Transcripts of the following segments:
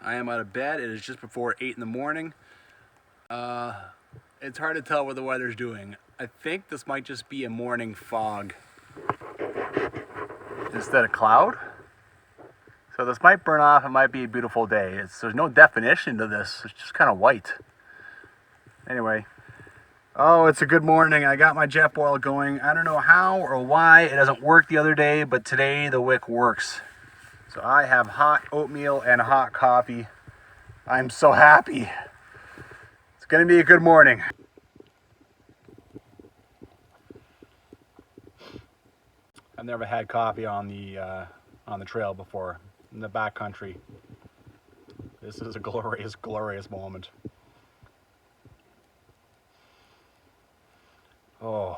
I am out of bed. It is just before 8 in the morning. It's hard to tell what the weather's doing. I think this might just be a morning fog instead of cloud. So this might burn off. It might be a beautiful day. There's no definition to this. It's just kind of white. Anyway. Oh, it's a good morning. I got my jet boil going. I don't know how or why it doesn't work the other day, but today the wick works. So I have hot oatmeal and hot coffee. I'm so happy. It's gonna be a good morning. I've never had coffee on the trail before in the backcountry. This is a glorious, glorious moment. Oh.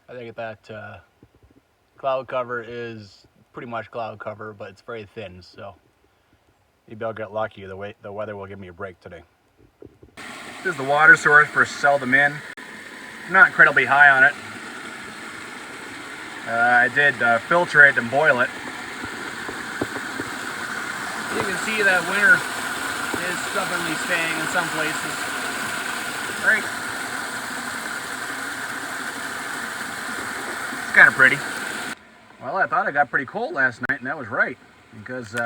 I think that cloud cover is pretty much cloud cover, but it's very thin, so maybe I'll get lucky. The weather will give me a break today. This is the water source for Seldom Inn. I'm not incredibly high on it. I did filter it and boil it. You can see that winter is stubbornly staying in some places. Right? It's kind of pretty. Well, I thought it got pretty cold last night, and that was right, because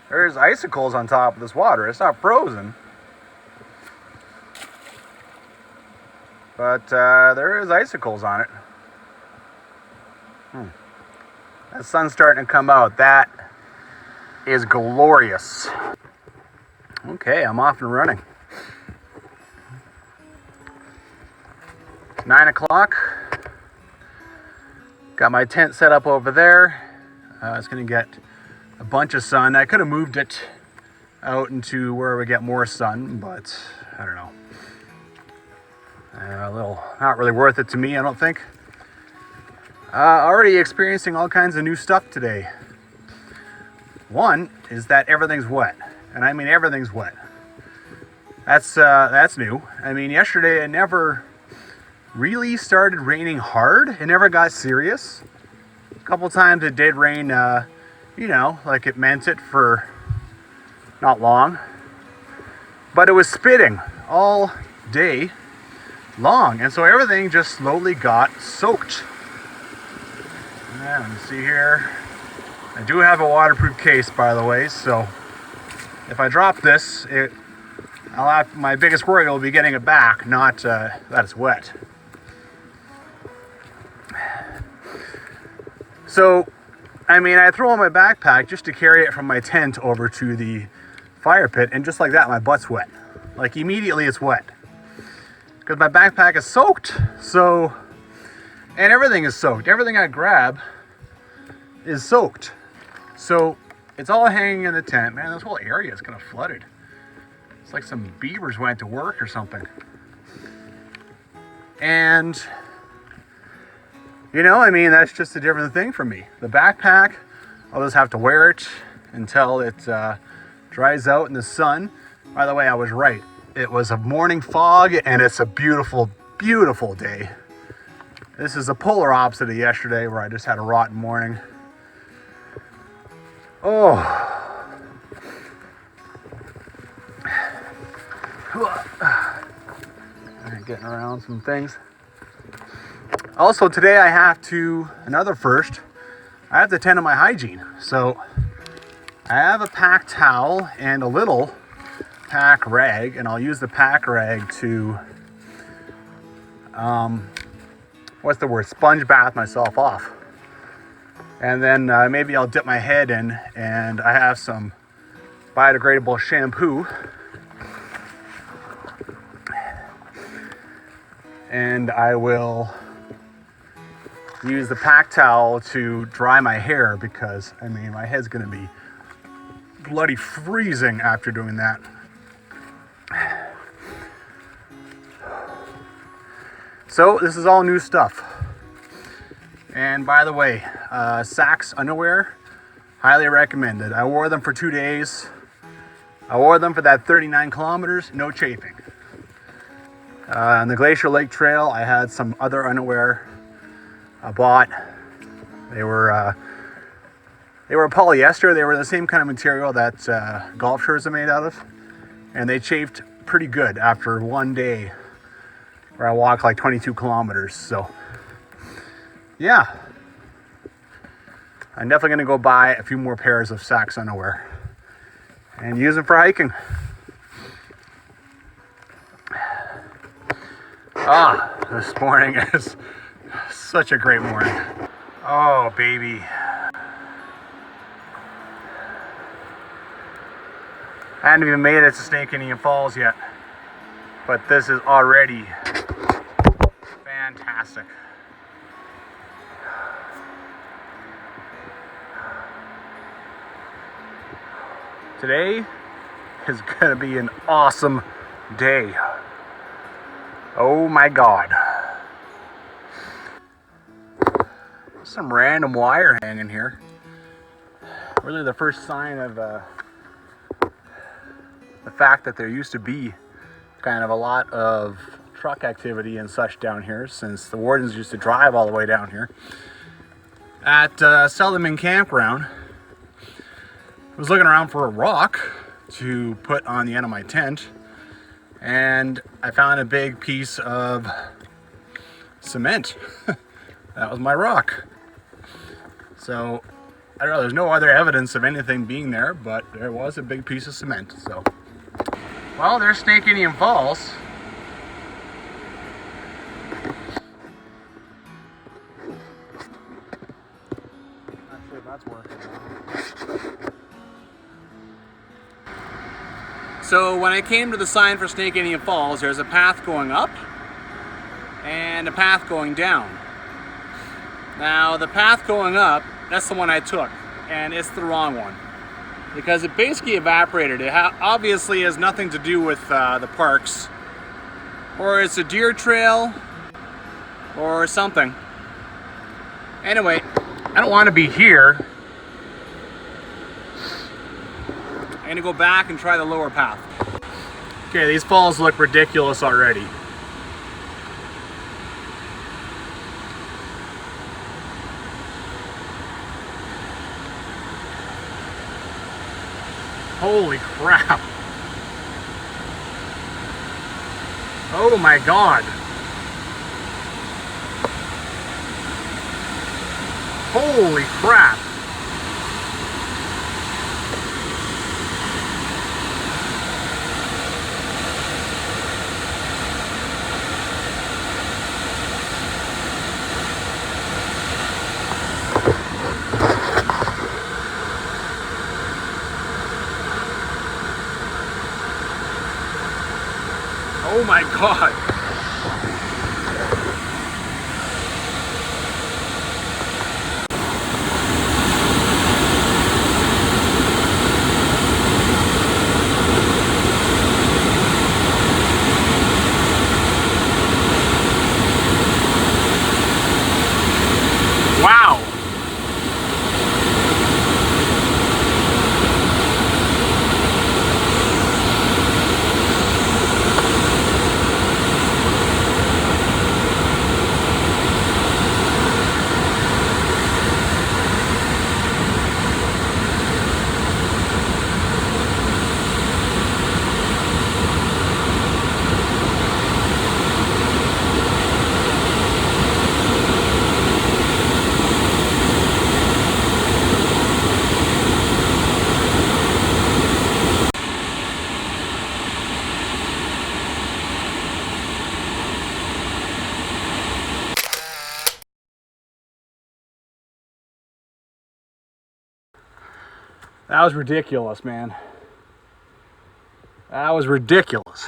there's icicles on top of this water. It's not frozen, but there is icicles on it. That sun's starting to come out. That is glorious. Okay, I'm off and running. 9 o'clock. Got my tent set up over there. It's gonna get a bunch of sun. I could have moved it out into where we get more sun, but I don't know. Not really worth it to me, I don't think. Already experiencing all kinds of new stuff today. One is that everything's wet, and I mean everything's wet. That's new. I mean, yesterday it never really started raining hard. It never got serious. A couple times it did rain, like it meant it for not long. But it was spitting all day long, and so everything just slowly got soaked. Let me see here. I do have a waterproof case, by the way, so if I drop this, my biggest worry will be getting it back, not that it's wet. So, I mean, I throw on my backpack just to carry it from my tent over to the fire pit, and just like that, my butt's wet. Like, immediately it's wet. Because my backpack is soaked, and everything is soaked. Everything I grab is soaked. So it's all hanging in the tent. Man, this whole area is kind of flooded. It's like some beavers went to work or something. And, I mean, that's just a different thing for me. The backpack, I'll just have to wear it until it dries out in the sun. By the way, I was right. It was a morning fog, and it's a beautiful, beautiful day. This is the polar opposite of yesterday, where I just had a rotten morning. Oh. Getting around some things. Also today I have another first, I have to tend to my hygiene. So I have a pack towel and a little pack rag, and I'll use the pack rag to, sponge bath myself off. And then maybe I'll dip my head in, and I have some biodegradable shampoo. And I will use the pack towel to dry my hair, because, I mean, my head's gonna be bloody freezing after doing that. So this is all new stuff. And by the way, Sax underwear, highly recommended. I wore them for 2 days. I wore them for that 39 kilometers, no chafing. On the Glacier Lake Trail, I had some other underwear I bought. They were polyester. They were the same kind of material that golf shirts are made out of. And they chafed pretty good after one day where I walked like 22 kilometers. So yeah, I'm definitely gonna go buy a few more pairs of Sax underwear and use them for hiking. This morning is such a great morning. Oh, baby. I hadn't even made it to Snake Indian Falls yet, but this is already fantastic. Today is gonna be an awesome day. Oh my God. Some random wire hanging here. Really the first sign of the fact that there used to be kind of a lot of truck activity and such down here, since the wardens used to drive all the way down here. At Seldom Inn Campground, I was looking around for a rock to put on the end of my tent, and I found a big piece of cement. That was my rock. So I don't know, there's no other evidence of anything being there, but there was a big piece of cement. So, well, there's Snake Indian Falls. Not sure if that's working. So when I came to the sign for Snake Indian Falls, there's a path going up and a path going down. Now the path going up, that's the one I took, and it's the wrong one because it basically evaporated. It obviously has nothing to do with the parks, or it's a deer trail or something. Anyway, I don't want to be here. I'm gonna go back and try the lower path. Okay, these falls look ridiculous already. Holy crap. Oh my God. Holy crap. Oh my God. Wow. That was ridiculous, man. That was ridiculous.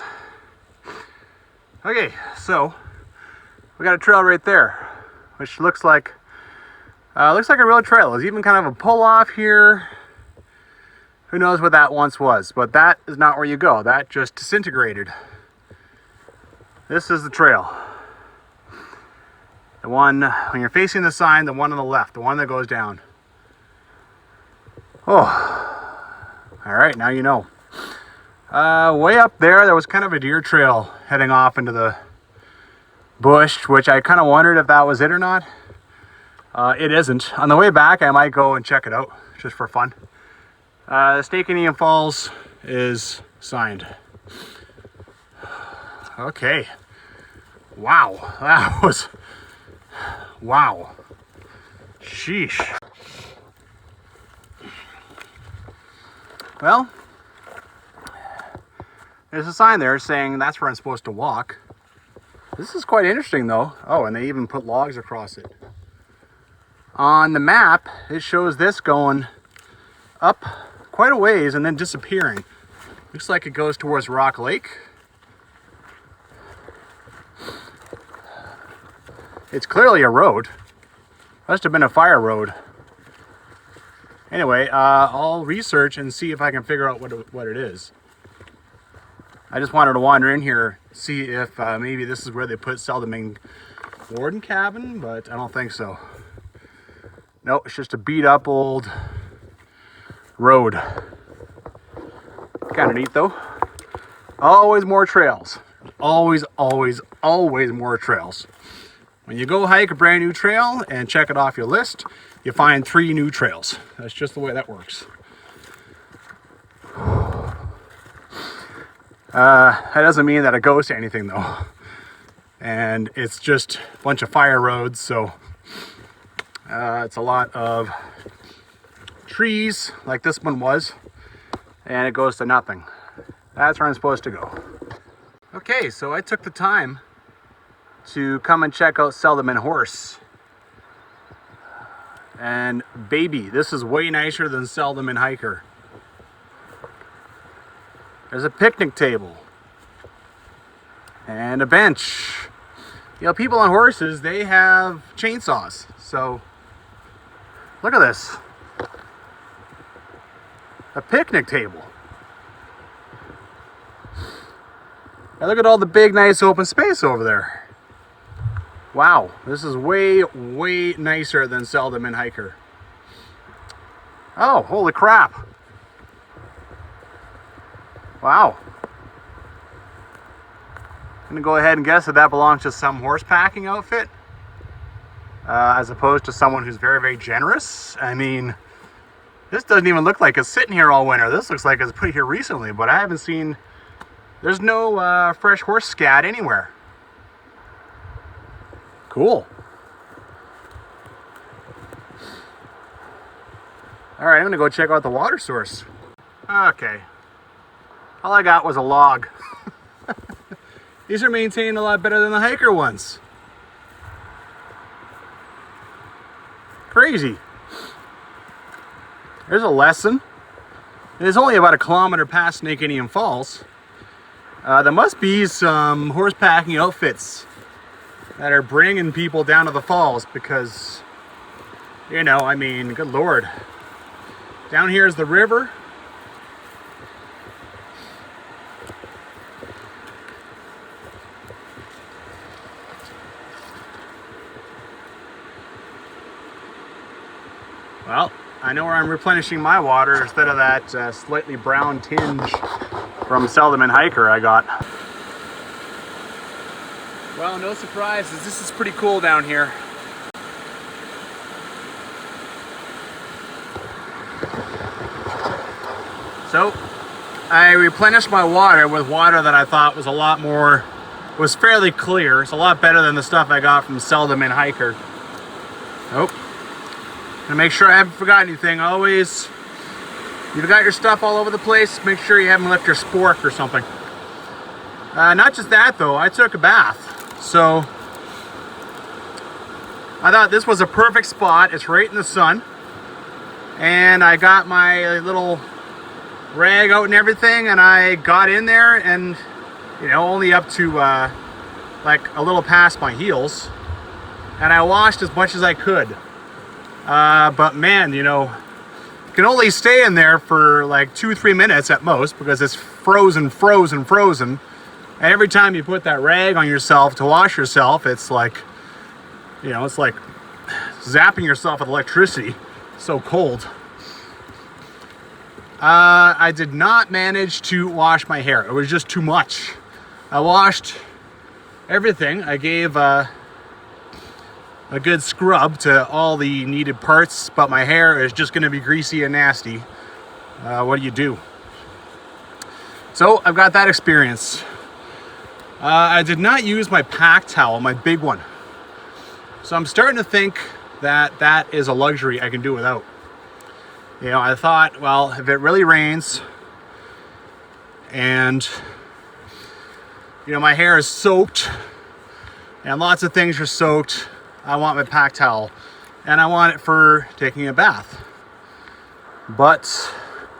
Okay, so we got a trail right there, which looks like a real trail. There's even kind of a pull off here. Who knows what that once was, but that is not where you go. That just disintegrated. This is the trail. The one, when you're facing the sign, the one on the left, the one that goes down. Oh, all right, now you know. Way up there was kind of a deer trail heading off into the bush, which I kind of wondered if that was it or not. It isn't. On the way back, I might go and check it out just for fun. The Snake Indian Falls is signed. Okay. Wow. That was... Wow. Sheesh. Well, there's a sign there saying that's where I'm supposed to walk. This is quite interesting though. Oh, and they even put logs across it. On the map, it shows this going up quite a ways and then disappearing. Looks like it goes towards Rock Lake. It's clearly a road. Must have been a fire road. Anyway, I'll research and see if I can figure out what it is. I just wanted to wander in here, see if maybe this is where they put Seldom Inn Warden Cabin, but I don't think so. Nope, it's just a beat up old road. Kind of neat though. Always more trails. Always, always, always more trails. When you go hike a brand new trail and check it off your list, you find 3 new trails. That's just the way that works. That doesn't mean that it goes to anything though. And it's just a bunch of fire roads, so it's a lot of trees like this one was, and it goes to nothing. That's where I'm supposed to go. Okay, so I took the time to come and check out Seldom Inn Horse. And baby, this is way nicer than Seldom Inn Hiker. There's a picnic table and a bench. You know, people on horses, they have chainsaws. So look at this. A picnic table. And look at all the big, nice open space over there. Wow, this is way, way nicer than Seldom Inn Hiker. Oh, holy crap. Wow. I'm gonna go ahead and guess that that belongs to some horse packing outfit, as opposed to someone who's very, very generous. I mean, this doesn't even look like it's sitting here all winter. This looks like it's put here recently, but I haven't seen, there's no fresh horse scat anywhere. Cool. All right, I'm gonna go check out the water source. Okay. All I got was a log. These are maintained a lot better than the hiker ones. Crazy. There's a lesson. It is only about 1 kilometer past Snake Indian Falls. There must be some horse packing outfits that are bringing people down to the falls because, you know, I mean, good Lord. Down here is the river. Well, I know where I'm replenishing my water instead of that slightly brown tinge from Seldom Inn Hiker I got. Well, no surprises. This is pretty cool down here. So, I replenished my water with water that I thought was a lot more, was fairly clear. It's a lot better than the stuff I got from Seldom Inn Hiker. Nope. And make sure I haven't forgotten anything. Always, you've got your stuff all over the place, make sure you haven't left your spork or something. Not just that though, I took a bath. So, I thought this was a perfect spot. It's right in the sun. And I got my little rag out and everything, and I got in there and, you know, only up to like a little past my heels. And I washed as much as I could. But man, you know, you can only stay in there for like 2-3 minutes at most because it's frozen. And every time you put that rag on yourself to wash yourself, it's like, you know, it's like zapping yourself with electricity. So cold. I did not manage to wash my hair. It was just too much. I washed everything. I gave a good scrub to all the needed parts, but my hair is just going to be greasy and nasty. What do you do? So I've got that experience. I did not use my pack towel, my big one. So I'm starting to think that that is a luxury I can do without. You know, I thought, well, if it really rains and, you know, my hair is soaked and lots of things are soaked, I want my pack towel and I want it for taking a bath. But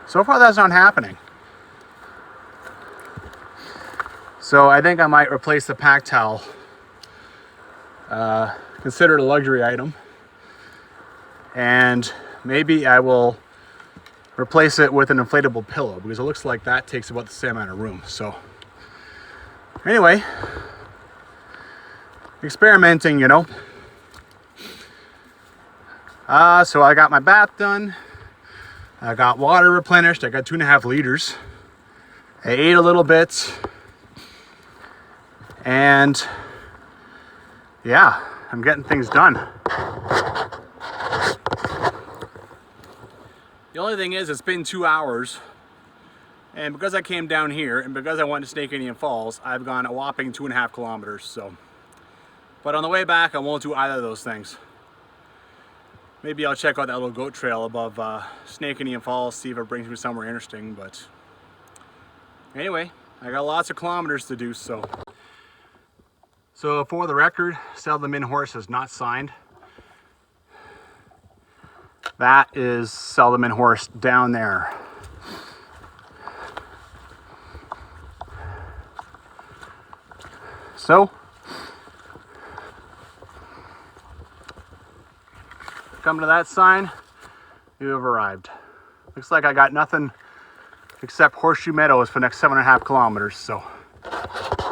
so far that's not happening. So I think I might replace the pack towel. Consider it a luxury item. And maybe I will replace it with an inflatable pillow because it looks like that takes about the same amount of room. So anyway, experimenting, you know. So I got my bath done. I got water replenished. I got 2.5 liters. I ate a little bit. And yeah, I'm getting things done. The only thing is, it's been 2 hours. And because I came down here and because I went to Snake Indian Falls, I've gone a whopping 2.5 kilometers. So, but on the way back, I won't do either of those things. Maybe I'll check out that little goat trail above Snake Indian Falls, see if it brings me somewhere interesting. But anyway, I got lots of kilometers to do, so. So for the record, Seldom Inn horse is not signed. That is Seldom Inn horse down there. So, come to that sign, you have arrived. Looks like I got nothing except Horseshoe Meadows for the next 7.5 kilometers, so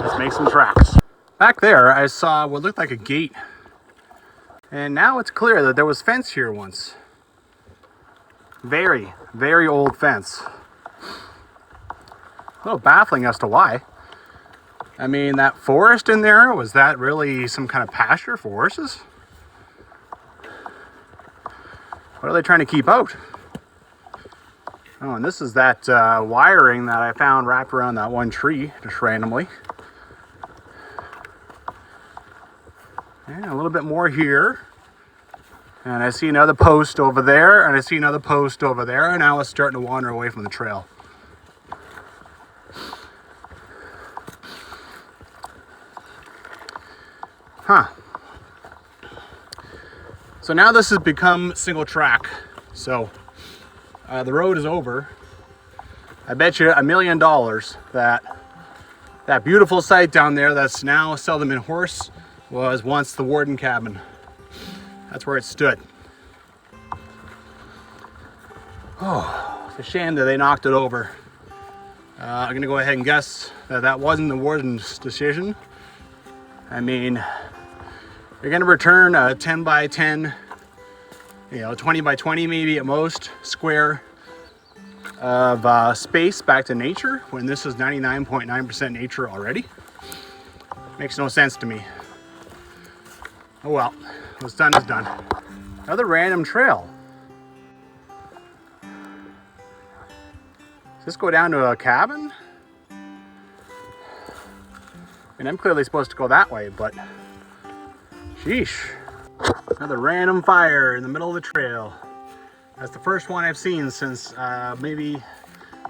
let's make some tracks. Back there, I saw what looked like a gate, and now it's clear that there was fence here once. Very, very old fence. A little baffling as to why. I mean, that forest in there, was that really some kind of pasture for horses? What are they trying to keep out? Oh, and this is that wiring that I found wrapped around that one tree, just randomly. And a little bit more here. And I see another post over there, and I see another post over there, and now it's starting to wander away from the trail. Huh. So now this has become single track. So the road is over. I bet you $1 million that that beautiful site down there that's now Seldom Inn horse was once the Warden cabin. That's where it stood. Oh, it's a shame that they knocked it over. I'm gonna go ahead and guess that that wasn't the Warden's decision. I mean, you're gonna return a 10 by 10, you know, 20 by 20 maybe at most, square of space back to nature when this is 99.9% nature already. Makes no sense to me. Oh well, what's done is done. Another random trail. Does this go down to a cabin? I mean, I'm clearly supposed to go that way, but sheesh. Another random fire in the middle of the trail. That's the first one I've seen since maybe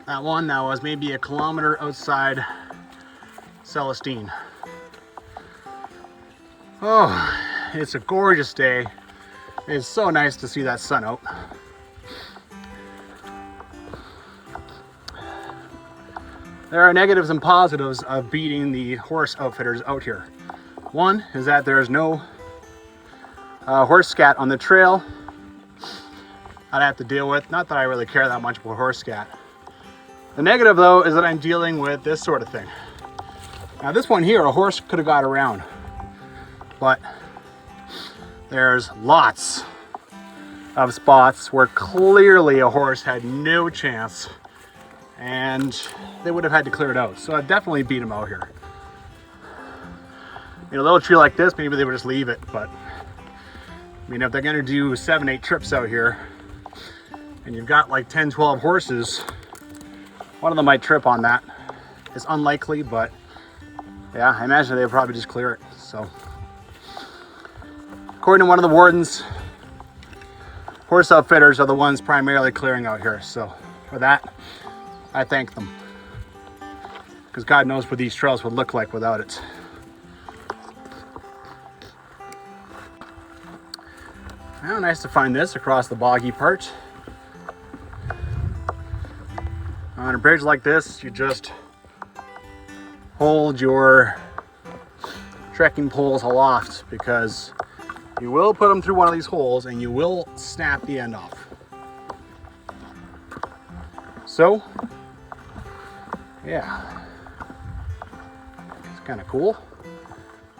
that one that was maybe a kilometer outside Celestine. Oh, it's a gorgeous day. It's so nice to see that sun out. There are negatives and positives of beating the horse outfitters out here. One is that there's no horse scat on the trail I'd have to deal with. Not that I really care that much about horse scat. The negative though is that I'm dealing with this sort of thing. Now this one here, a horse could have got around, but there's lots of spots where clearly a horse had no chance and they would have had to clear it out. So I've definitely beat him out here. In a little tree like this, maybe they would just leave it, but I mean, if they're gonna do 7-8 trips out here, and you've got like 10-12 horses, one of them might trip on that. It's unlikely, but yeah, I imagine they would probably just clear it. So, according to one of the wardens, horse outfitters are the ones primarily clearing out here. So, for that, I thank them. Because God knows what these trails would look like without it. Well, nice to find this across the boggy part. On a bridge like this, you just hold your trekking poles aloft, because you will put them through one of these holes and you will snap the end off. So, yeah, it's kind of cool.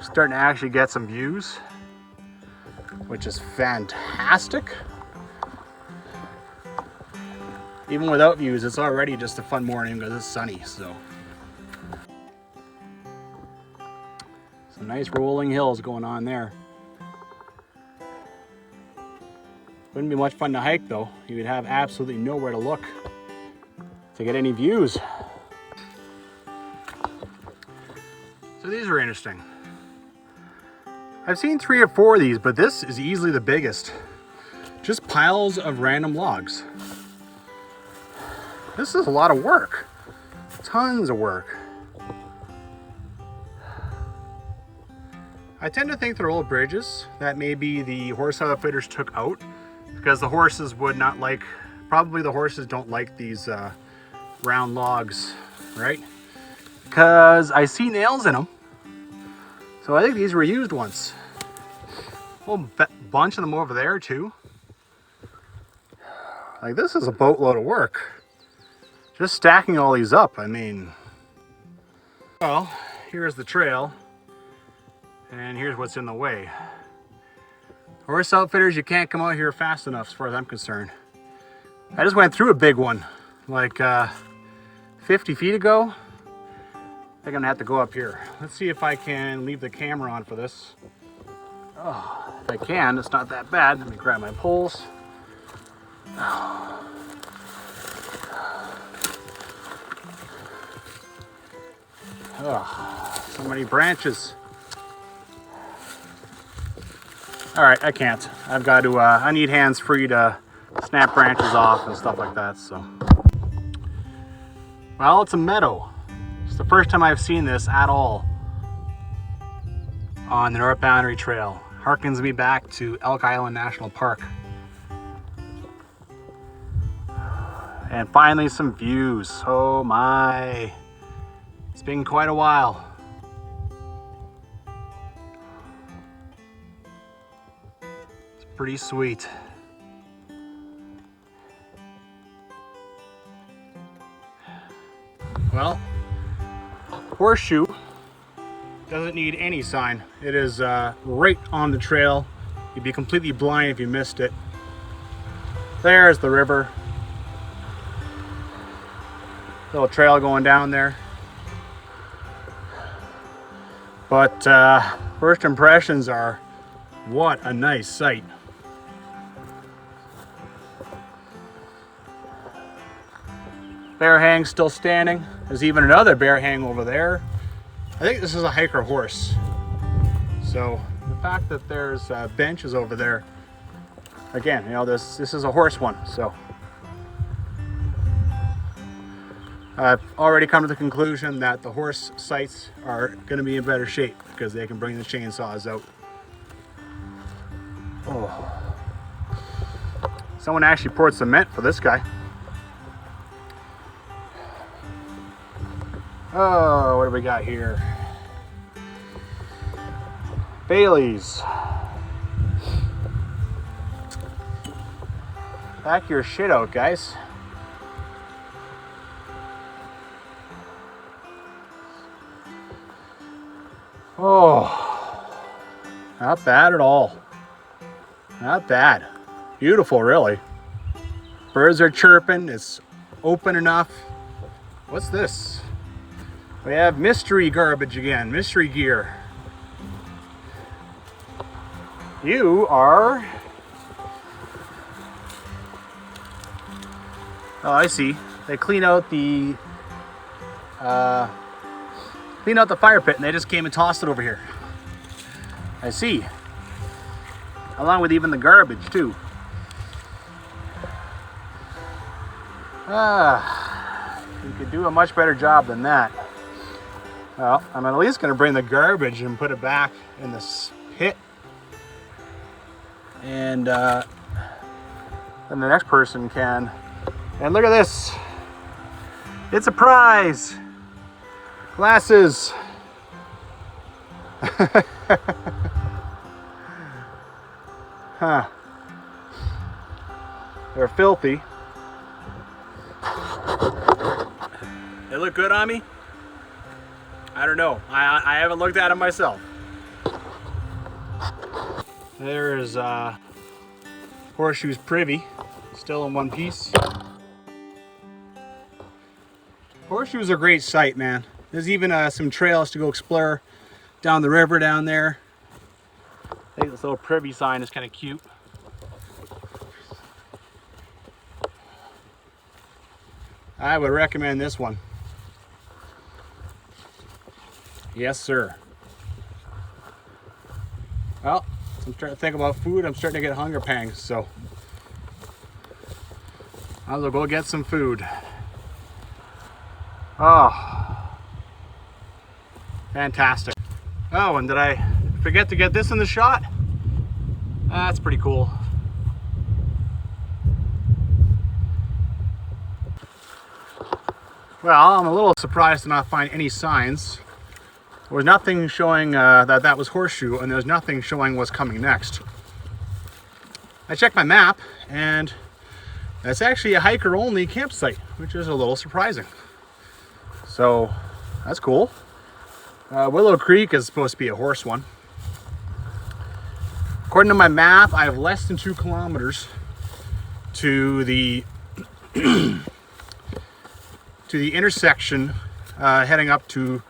Starting to actually get some views, which is fantastic. Even without views, it's already just a fun morning because it's sunny. So, some nice rolling hills going on there. Wouldn't be much fun to hike though. You would have absolutely nowhere to look to get any views. So these are interesting. I've seen 3 or 4 of these, but this is easily the biggest. Just piles of random logs. This is a lot of work. Tons of work. I tend to think they're old bridges that maybe the horse outfitters took out because the horses would not like, probably the horses don't like these round logs, right? Because I see nails in them. So I think these were used once. A whole bunch of them over there too. Like, this is a boatload of work. Just stacking all these up, I mean. Well, here's the trail. And here's what's in the way. Horse outfitters, you can't come out here fast enough as far as I'm concerned. I just went through a big one, like 50 feet ago. I think I'm gonna have to go up here. Let's see if I can leave the camera on for this. Oh, if I can, it's not that bad. Let me grab my poles. Oh, so many branches. All right, I can't. I've got to, I need hands free to snap branches off and stuff like that, so. Well, it's a meadow. It's the first time I've seen this at all on the North Boundary Trail. Harkens me back to Elk Island National Park. And finally some views. Oh my. It's been quite a while. It's pretty sweet. Well, Horseshoe doesn't need any sign. It is right on the trail. You'd be completely blind if you missed it. There's the river. Little trail going down there. But first impressions are, what a nice sight. Bear hang still standing. There's even another bear hang over there. I think this is a hiker horse. So the fact that there's benches over there, again, you know, this is a horse one. So I've already come to the conclusion that the horse sites are going to be in better shape because they can bring the chainsaws out. Oh. Someone actually poured cement for this guy. Oh, what do we got here? Bailey's. Pack your shit out, guys. Oh, not bad at all. Not bad. Beautiful, really. Birds are chirping. It's open enough. What's this? We have mystery garbage again. Mystery gear. You are... Oh, I see. They clean out the fire pit and they just came and tossed it over here. I see. Along with even the garbage too. You could do a much better job than that. Well, I'm at least going to bring the garbage and put it back in this pit. And then the next person can. And look at this. It's a prize. Glasses. Huh. They're filthy. They look good on me? I don't know. I haven't looked at them myself. There's Horseshoe's privy, still in one piece. Horseshoe's a great site, man. There's even some trails to go explore down the river down there. I think this little privy sign is kind of cute. I would recommend this one. Yes, sir. Well, I'm starting to think about food. I'm starting to get hunger pangs, so I'll go get some food. Oh, fantastic. Oh, and did I forget to get this in the shot? That's pretty cool. Well, I'm a little surprised to not find any signs. There was nothing showing that was Horseshoe, and there was nothing showing what's coming next. I checked my map, and that's actually a hiker-only campsite, which is a little surprising. So, that's cool. Willow Creek is supposed to be a horse one. According to my map, I have less than 2 kilometers to the to the intersection heading up to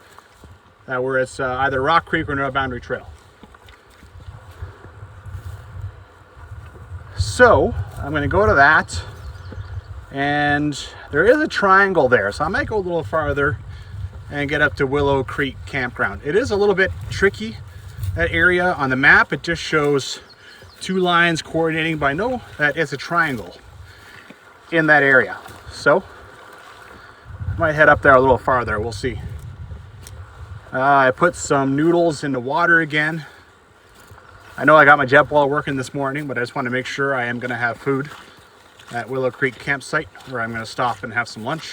where it's either Rock Creek or North Boundary Trail. So I'm going to go to that, and there is a triangle there, so I might go a little farther and get up to Willow Creek Campground. It is a little bit tricky, that area. On the map it just shows 2 lines coordinating, but I know that it's a triangle in that area, so I might head up there a little farther. We'll see. I put some noodles in the water again. I know I got my jet ball working this morning, but I just want to make sure I am going to have food at Willow Creek campsite, where I'm going to stop and have some lunch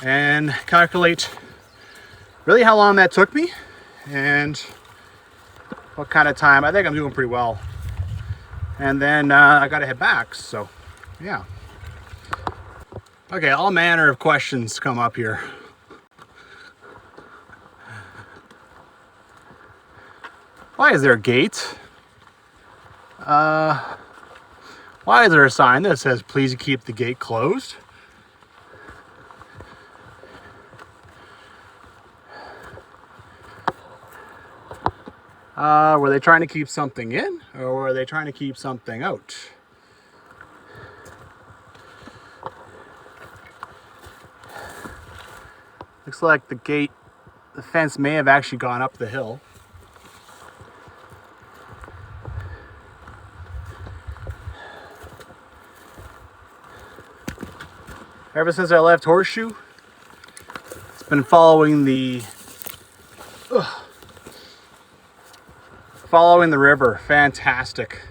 and calculate really how long that took me and what kind of time. I think I'm doing pretty well. And then I got to head back, so yeah. Okay, all manner of questions come up here. Why is there a gate? Why is there a sign that says, please keep the gate closed? Were they trying to keep something in, or were they trying to keep something out? Looks like the gate, the fence may have actually gone up the hill. Ever since I left Horseshoe, it's been following the river. Fantastic.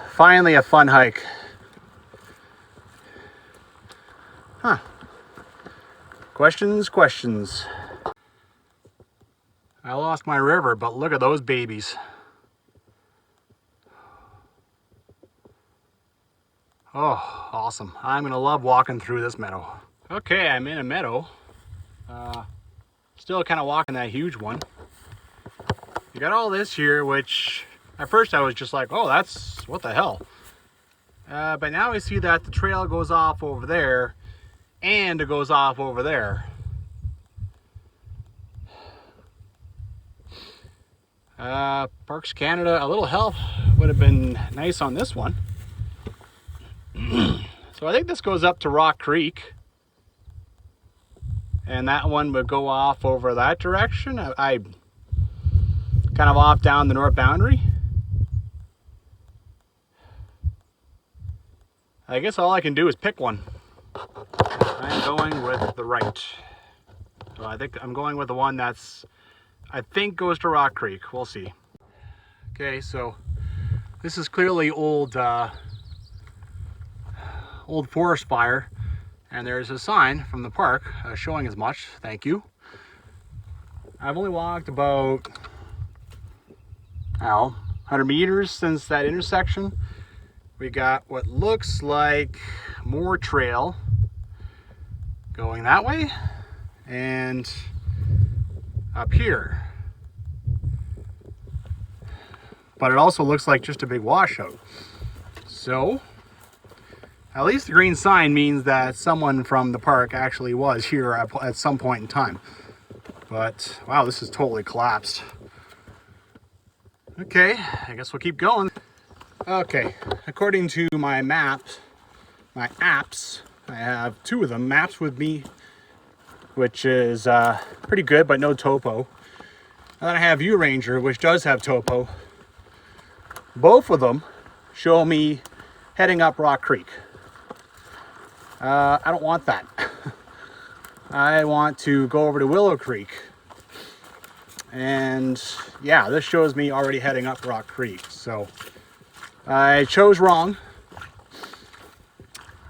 Finally a fun hike. Huh. Questions. I lost my river, but look at those babies. Oh, awesome. I'm gonna love walking through this meadow. Okay, I'm in a meadow. Still kind of walking that huge one. You got all this here, which at first I was just like, oh, that's, what the hell? But now I see that the trail goes off over there, and it goes off over there. Parks Canada, a little help would have been nice on this one. So I think this goes up to Rock Creek. And that one would go off over that direction. I kind of off down the north boundary. I guess all I can do is pick one. I'm going with the right. So I think I'm going with the one that's, I think, goes to Rock Creek. We'll see. Okay, so this is clearly old forest fire, and there's a sign from the park showing as much. Thank you. I've only walked about 100 meters since that intersection. We got what looks like more trail going that way and up here. But it also looks like just a big washout. So at least the green sign means that someone from the park actually was here at some point in time. But wow, this is totally collapsed. Okay, I guess we'll keep going. Okay, according to my maps, my apps, I have two of them, Maps with me, which is pretty good, but no topo. And then I have URanger, which does have topo. Both of them show me heading up Rock Creek. I don't want that. I want to go over to Willow Creek. And yeah, this shows me already heading up Rock Creek. So I chose wrong.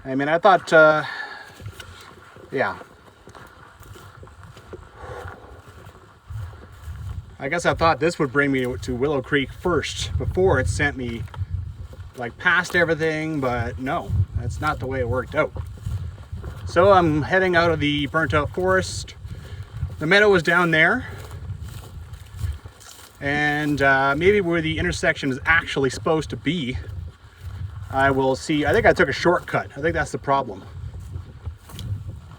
I mean, I thought, yeah. I guess I thought this would bring me to Willow Creek first before it sent me like past everything, but no, that's not the way it worked out. So I'm heading out of the burnt out forest. The meadow was down there. And maybe where the intersection is actually supposed to be, I will see. I think I took a shortcut. I think that's the problem.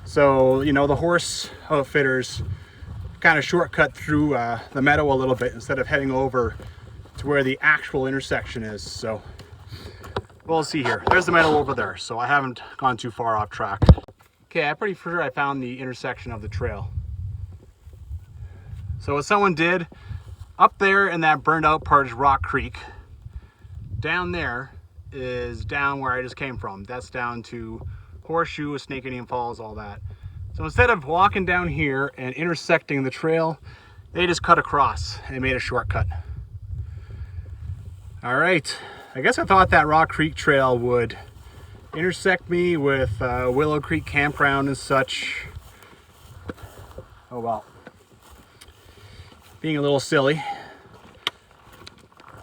So, you know, the horse outfitters kind of shortcut through the meadow a little bit instead of heading over to where the actual intersection is. So we'll see here. There's the meadow over there. So I haven't gone too far off track. Okay, I'm pretty sure I found the intersection of the trail. So what someone did, up there in that burned out part is Rock Creek. Down there is down where I just came from. That's down to Horseshoe, Snake Indian Falls, all that. So instead of walking down here and intersecting the trail, they just cut across and made a shortcut. All right, I guess I thought that Rock Creek trail would intersect me with Willow Creek Campground and such. Oh well. Being a little silly.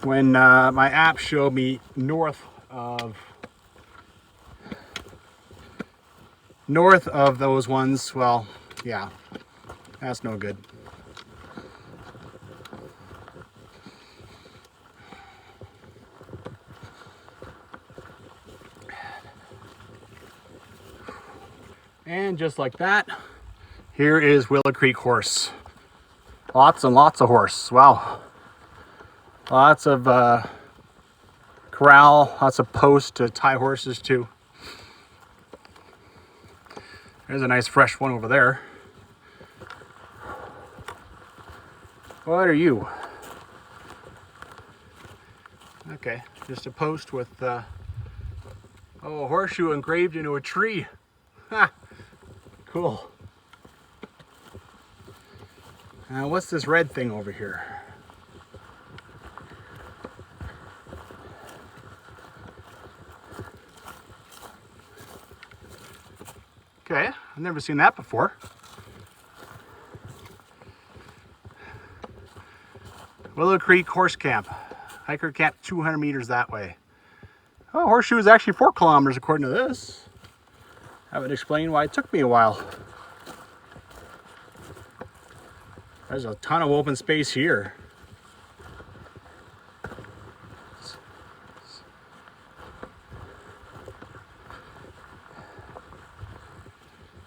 When my app showed me north of those ones, well, yeah, that's no good. And just like that, here is Willow Creek horse. Lots and lots of horse. Wow. Lots of corral, lots of posts to tie horses to. There's a nice fresh one over there. What are you? Okay, just a post with a horseshoe engraved into a tree. Ha! Cool. What's this red thing over here? Okay, I've never seen that before. Willow Creek Horse Camp. Hiker camp 200 meters that way. Oh, Horseshoe is actually 4 kilometers according to this. That would explain why it took me a while. There's a ton of open space here.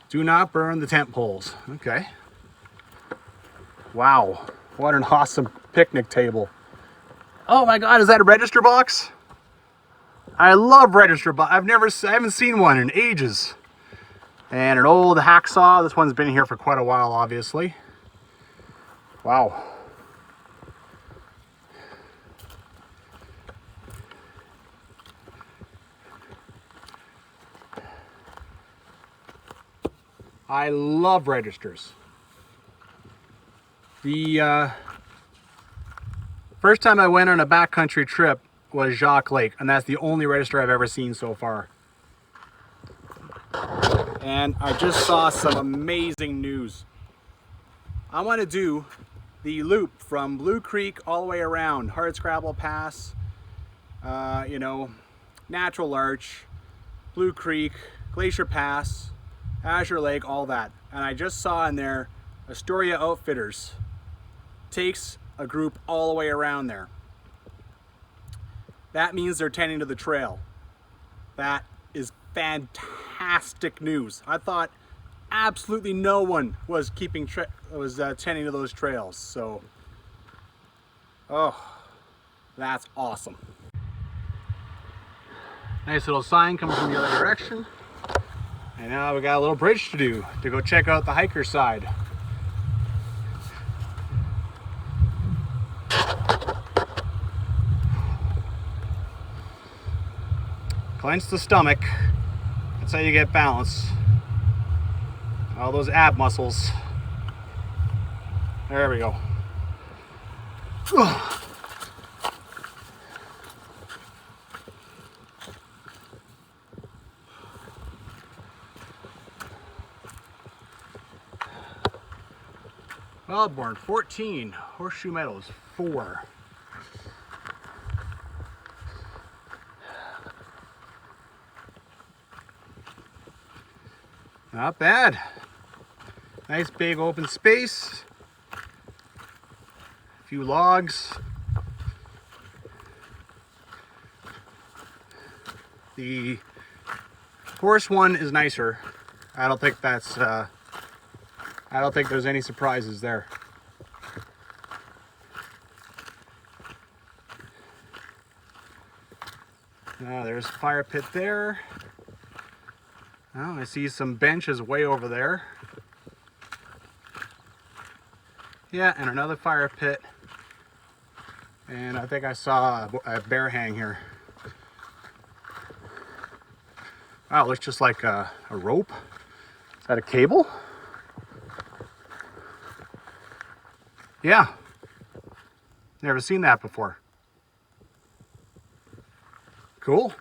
Do not burn the tent poles. Okay. Wow. What an awesome picnic table. Oh my God, is that a register box? I love register box. I haven't seen one in ages. And an old hacksaw. This one's been here for quite a while, obviously. Wow. I love registers. The first time I went on a backcountry trip was Jacques Lake, and that's the only register I've ever seen so far. And I just saw some amazing news. I want to do the loop from Blue Creek all the way around Hardscrabble Pass, you know, Natural Arch, Blue Creek, Glacier Pass, Azure Lake, all that. And I just saw in there Astoria Outfitters takes a group all the way around there. That means they're tending to the trail. That is fantastic news. I thought absolutely no one was tending to those trails. So, oh, that's awesome. Nice little sign coming from the other direction. And now we got a little bridge to do to go check out the hiker side. Clench the stomach. That's how you get balance. All those ab muscles. There we go. Wildborn 14, Horseshoe Meadows 4. Not bad. Nice big open space. A few logs. The horse one is nicer. I don't think that's I don't think there's any surprises there. There's a fire pit there. Oh, I see some benches way over there. Yeah, and another fire pit. And I think I saw a bear hang here. Wow, it looks just like a rope. Is that a cable? Yeah. Never seen that before. Cool.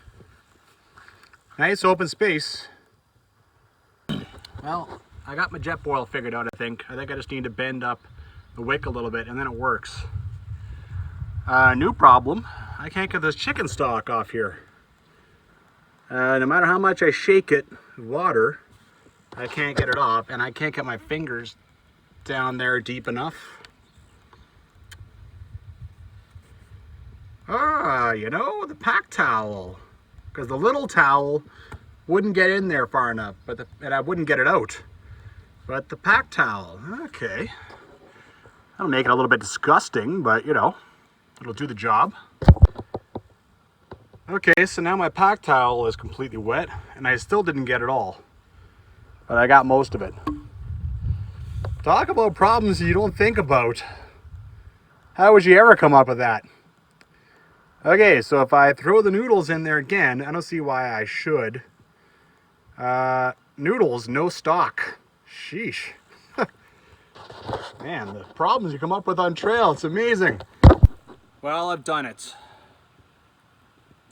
Nice open space. Well, I got my jet boil figured out, I think. I just need to bend up the wick a little bit and then it works. New problem. I can't get this chicken stock off here. No matter how much I shake it with water, I can't get it off, and I can't get my fingers down there deep enough. You know, the pack towel. Because the little towel wouldn't get in there far enough, and I wouldn't get it out. But the pack towel, okay. That'll make it a little bit disgusting, but you know, it'll do the job. Okay, so now my pack towel is completely wet, and I still didn't get it all. But I got most of it. Talk about problems you don't think about. How would you ever come up with that? Okay, so if I throw the noodles in there again, I don't see why I should. Noodles, no stock. Sheesh. Man, the problems you come up with on trail, it's amazing. Well, I've done it.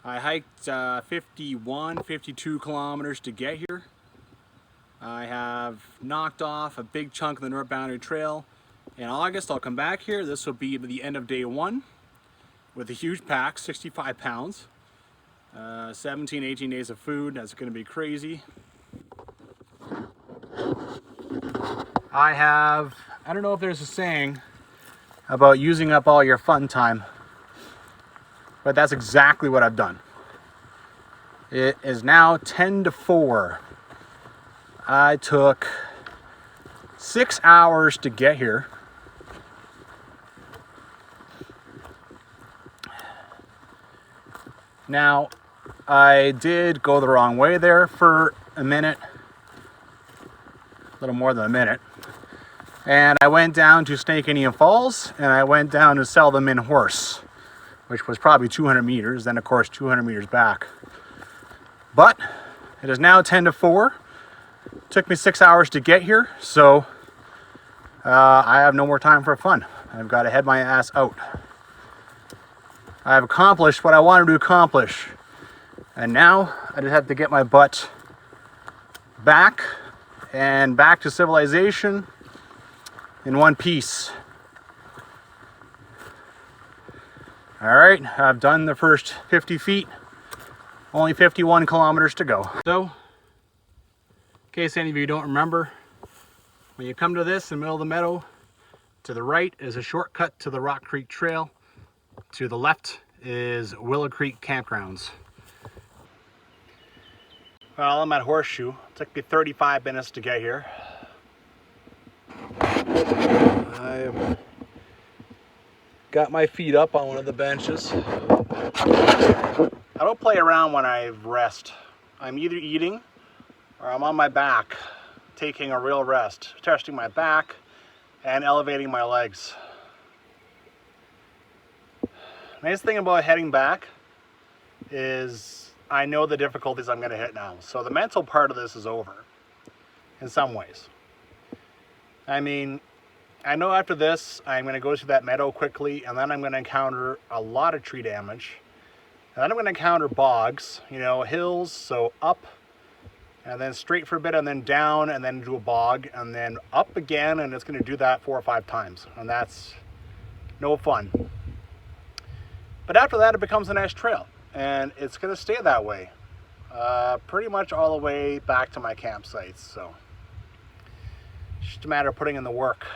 I hiked 52 kilometers to get here. I have knocked off a big chunk of the North Boundary Trail. In August, I'll come back here. This will be the end of day 1 with a huge pack, 65 pounds. 17, 18 days of food. That's going to be crazy. I don't know if there's a saying about using up all your fun time, but that's exactly what I've done. It is now 10 to 4. I took 6 hours to get here. Now, I did go the wrong way there for a minute, a little more than a minute. And I went down to Snake Indian Falls, and I went down to Seldom Inn Horse, which was probably 200 meters, then of course 200 meters back. But it is now 10 to 4. Took me 6 hours to get here, so I have no more time for fun. I've got to head my ass out. I have accomplished what I wanted to accomplish, and now I just have to get my butt back and back to civilization in one piece. All right, I've done the first 50 feet, only 51 kilometers to go. So, in case any of you don't remember, when you come to this in the middle of the meadow, to the right is a shortcut to the Rock Creek Trail. To the left is Willow Creek Campgrounds. Well, I'm at Horseshoe. It took me 35 minutes to get here. I've got my feet up on one of the benches. I don't play around when I rest. I'm either eating or I'm on my back, taking a real rest, testing my back and elevating my legs. Nice thing about heading back is I know the difficulties I'm going to hit now. So the mental part of this is over in some ways. I mean, I know after this I'm going to go through that meadow quickly, and then I'm going to encounter a lot of tree damage. And then I'm going to encounter bogs, you know, hills, so up and then straight for a bit and then down and then do a bog and then up again, and it's going to do that 4 or 5 times, and that's no fun. But after that, it becomes a nice trail, and it's going to stay that way pretty much all the way back to my campsites. So it's just a matter of putting in the work.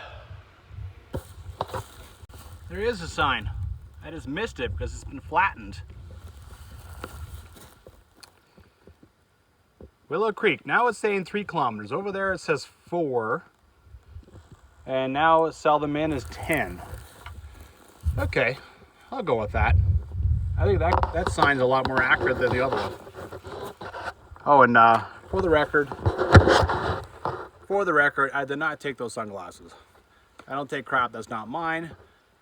There is a sign. I just missed it because it's been flattened. Willow Creek. Now it's saying 3 kilometers. Over there it says 4. And now Seldom Inn is 10. Okay, I'll go with that. I think that sign's a lot more accurate than the other one. Oh, and for the record, I did not take those sunglasses. I don't take crap that's not mine,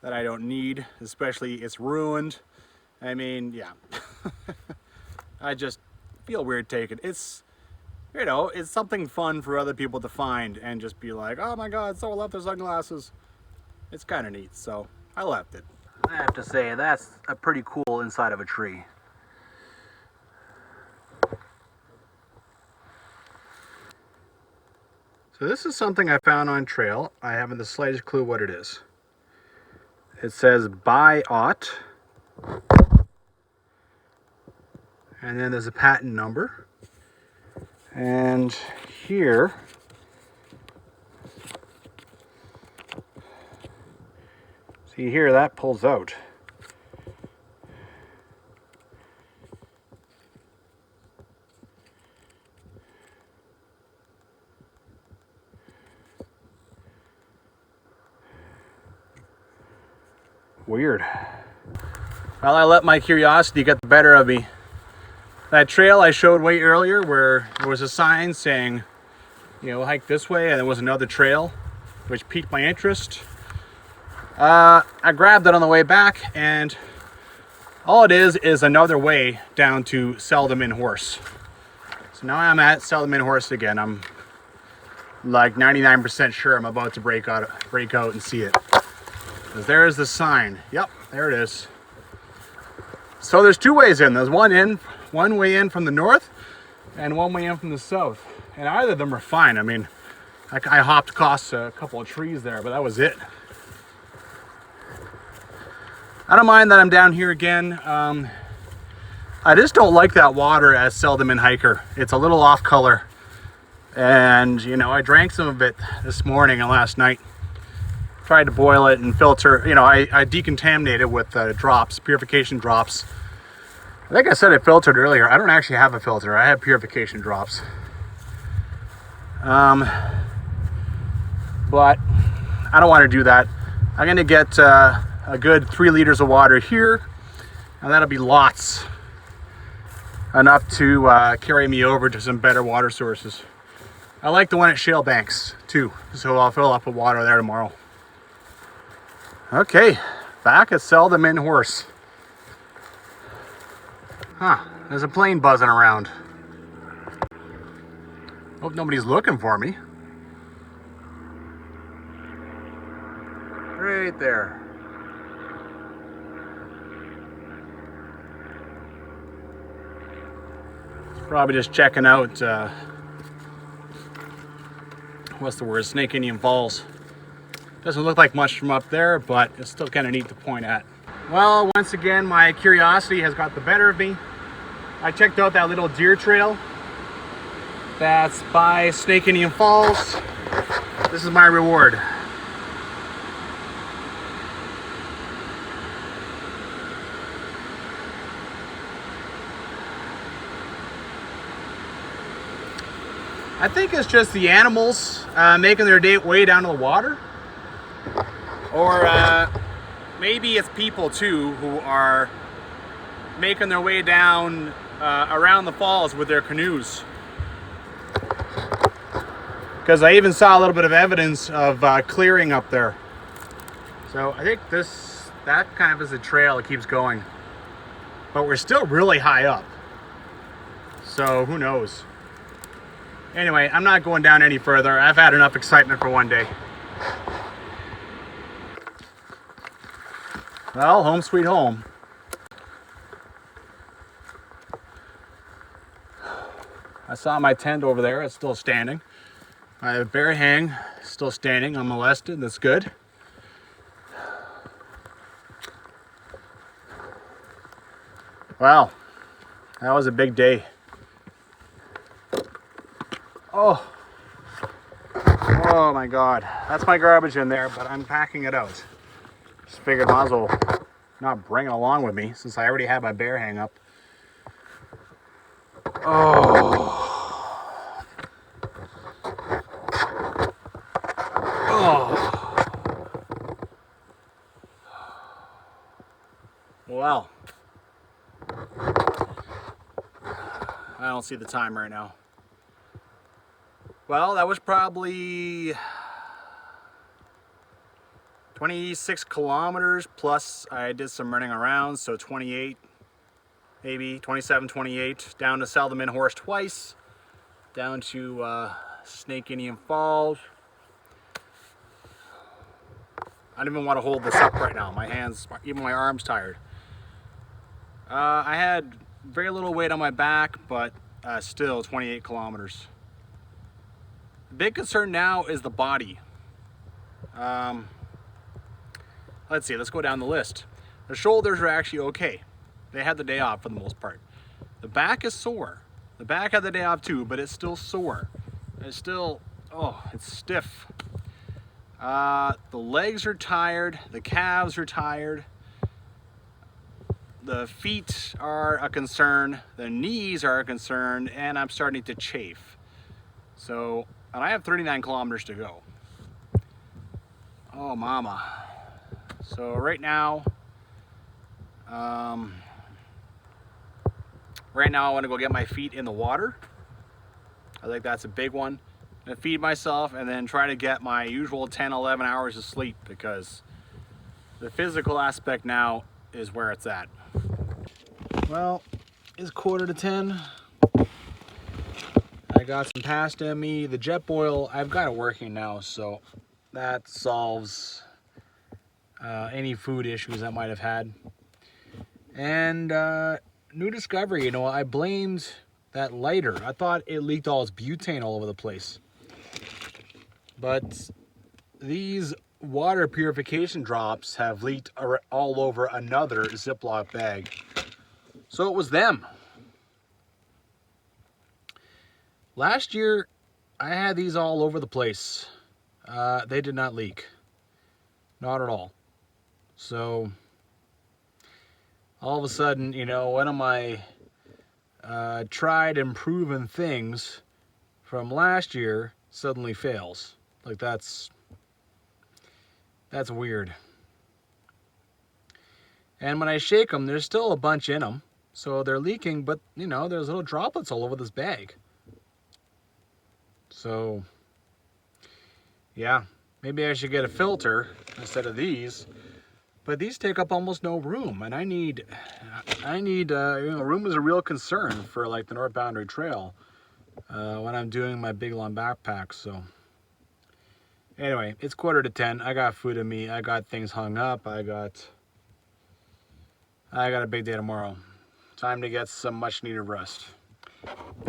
that I don't need, especially it's ruined. I mean, yeah. I just feel weird taking it. It's, you know, it's something fun for other people to find and just be like, oh my God, someone left their sunglasses. It's kind of neat, so I left it. I have to say, that's a pretty cool inside of a tree. So this is something I found on trail. I haven't the slightest clue what it is. It says by Ott. And then there's a patent number. And here, see here, that pulls out. Weird. Well, I let my curiosity get the better of me. That trail I showed way earlier where there was a sign saying, you know, hike this way, and there was another trail which piqued my interest. I grabbed it on the way back, and all it is another way down to Seldom Inn Horse. So now I'm at Seldom Inn Horse again. I'm like 99% sure I'm about to break out and see it. Because there is the sign. Yep, there it is. So there's 2 ways in. There's one way in from the north and one way in from the south. And either of them are fine. I mean, I hopped across a couple of trees there, but that was it. I don't mind that I'm down here again. I just don't like that water as Seldom Inn hiker. It's a little off color. And, you know, I drank some of it this morning and last night. Tried to boil it and filter, you know, I decontaminated it with drops, purification drops. I think I said it filtered earlier. I don't actually have a filter. I have purification drops. But I don't want to do that. I'm going to get a good 3 liters of water here, and that'll be lots. enough to carry me over to some better water sources. I like the one at Shale Banks too, so I'll fill up with water there tomorrow. Okay, back at Seldom Inn Horse. Huh, there's a plane buzzing around. Hope nobody's looking for me. Right there. Probably just checking out, what's the word, Snake Indian Falls. Doesn't look like much from up there, but it's still kind of neat to point at. Well, once again, my curiosity has got the better of me. I checked out that little deer trail that's by Snake Indian Falls. This is my reward. I think it's just the animals making their way down to the water. Or maybe it's people too who are making their way down around the falls with their canoes. Because I even saw a little bit of evidence of clearing up there. So I think that kind of is a trail that keeps going. But we're still really high up. So who knows? Anyway, I'm not going down any further. I've had enough excitement for one day. Well, home sweet home. I saw my tent over there. It's still standing. My bear hang still standing, unmolested. That's good. Wow, that was a big day. Oh my God, that's my garbage in there, but I'm packing it out. Just figured might as well not bring it along with me since I already had my bear hang up. Well, I don't see the time right now. Well, that was probably 26 kilometers plus I did some running around, so 28, maybe 27, 28, down to Seldom Inn Horse twice, down to Snake Indian Falls. I don't even want to hold this up right now. My hands, even my arms tired. I had very little weight on my back, but still 28 kilometers. The big concern now is the body. Let's see, let's go down the list. The shoulders are actually okay. They had the day off for the most part. The back is sore. The back had the day off too, but it's still sore. It's still, it's stiff. The legs are tired. The calves are tired. The feet are a concern. The knees are a concern, and I'm starting to chafe. So, and I have 39 kilometers to go. Oh, mama. So right now I want to go get my feet in the water. I think that's a big one. I'm gonna feed myself and then try to get my usual 10, 11 hours of sleep, because the physical aspect now is where it's at. Well, it's 9:45. I got some pasta in me. The jet boil, I've got it working now, so that solves any food issues I might have had. And new discovery, you know, I blamed that lighter. I thought it leaked all its butane all over the place. But these water purification drops have leaked all over another Ziploc bag. So it was them. Last year, I had these all over the place. They did not leak. Not at all. So, all of a sudden, you know, one of my tried and proven things from last year suddenly fails. Like, that's weird. And when I shake them, there's still a bunch in them. So they're leaking, but you know, there's little droplets all over this bag. So yeah, maybe I should get a filter instead of these. But these take up almost no room, and I need you know, room is a real concern for like the North Boundary Trail when I'm doing my big long backpack. So anyway, it's 9:45. I got food in me. I got things hung up. I got a big day tomorrow. Time to get some much needed rest.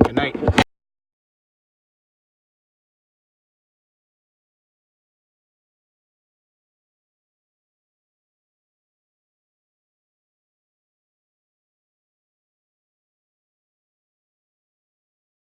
Good night.